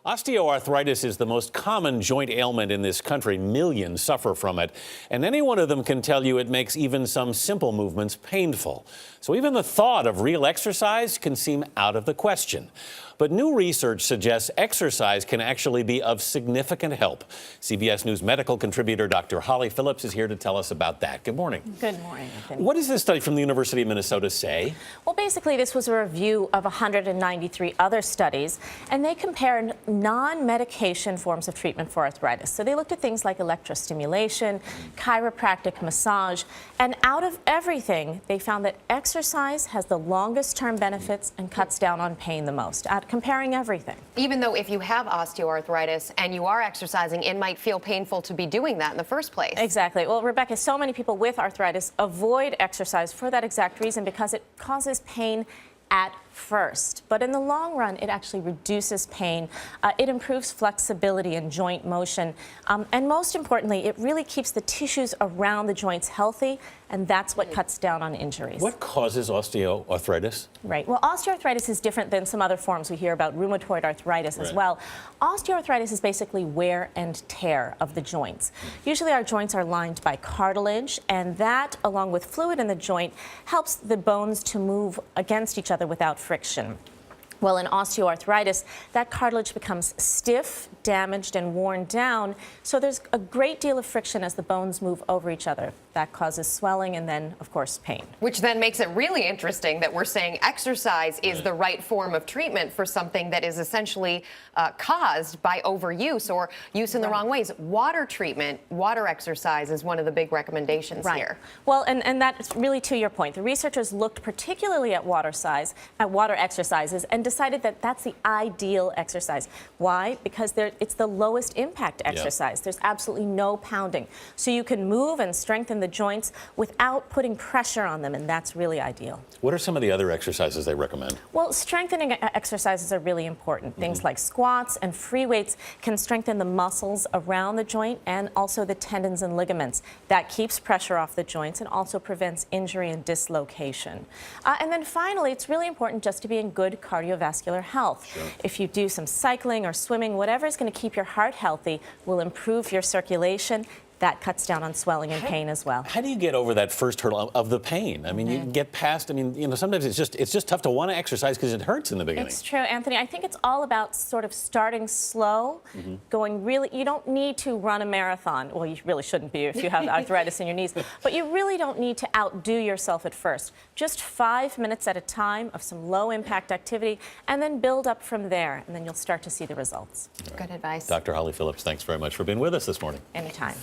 Osteoarthritis is the most common joint ailment in this country. Millions suffer from it, and any one of them can tell you it makes even some simple movements painful. So even the thought of real exercise can seem out of the question. But new research suggests exercise can actually be of significant help. CBS News medical contributor Dr. Holly Phillips is here to tell us about that. Good morning. Good morning, Anthony. What does this study from the University of Minnesota say? Well, basically, this was a review of 193 other studies, and they compared non-medication forms of treatment for arthritis. So they looked at things like electrostimulation, chiropractic massage, and out of everything, they found that exercise has the longest-term benefits and cuts down on pain the most, at comparing everything. Even though if you have osteoarthritis and you are exercising, it might feel painful to be doing that in the first place. Exactly. Well, Rebecca, so many people with arthritis avoid exercise for that exact reason, because it causes pain at first. But in the long run, it actually reduces pain. It improves flexibility and joint motion. And most importantly, it really keeps the tissues around the joints healthy, and that's what cuts down on injuries. What causes osteoarthritis? Right. Well, osteoarthritis is different than some other forms we hear about, rheumatoid arthritis as well. Osteoarthritis is basically wear and tear of the joints. Usually our joints are lined by cartilage, and that, along with fluid in the joint, helps the bones to move against each other without friction. Well, in osteoarthritis, that cartilage becomes stiff, damaged, and worn down, so there's a great deal of friction as the bones move over each other. That causes swelling and then, of course, pain. Which then makes it really interesting that we're saying exercise is the right form of treatment for something that is essentially caused by overuse or use in the wrong ways. Water treatment, water exercise is one of the big recommendations here. Well, and that's really to your point. The researchers looked particularly at water exercises and decided that that's the ideal exercise. Why? Because it's the lowest impact exercise. There's absolutely no pounding. So you can move and strengthen the joints without putting pressure on them, and that's really ideal. What are some of the other exercises they recommend? Well, strengthening exercises are really important. Things like squats and free weights can strengthen the muscles around the joint and also the tendons and ligaments. That keeps pressure off the joints and also prevents injury and dislocation. And then finally, it's really important just to be in good cardiovascular health. If you do some cycling or swimming, whatever is going to keep your heart healthy will improve your circulation. That cuts down on swelling and pain as well. How do you get over that first hurdle of the pain? I mean, you get past, sometimes it's just tough to want to exercise because it hurts in the beginning. It's true, Anthony. I think it's all about sort of starting slow, going really, you don't need to run a marathon. Well, you really shouldn't be if you have arthritis in your knees, but you really don't need to outdo yourself at first. Just 5 minutes at a time of some low impact activity, and then build up from there, and then you'll start to see the results. Good advice. Dr. Holly Phillips, thanks very much for being with us this morning. Anytime.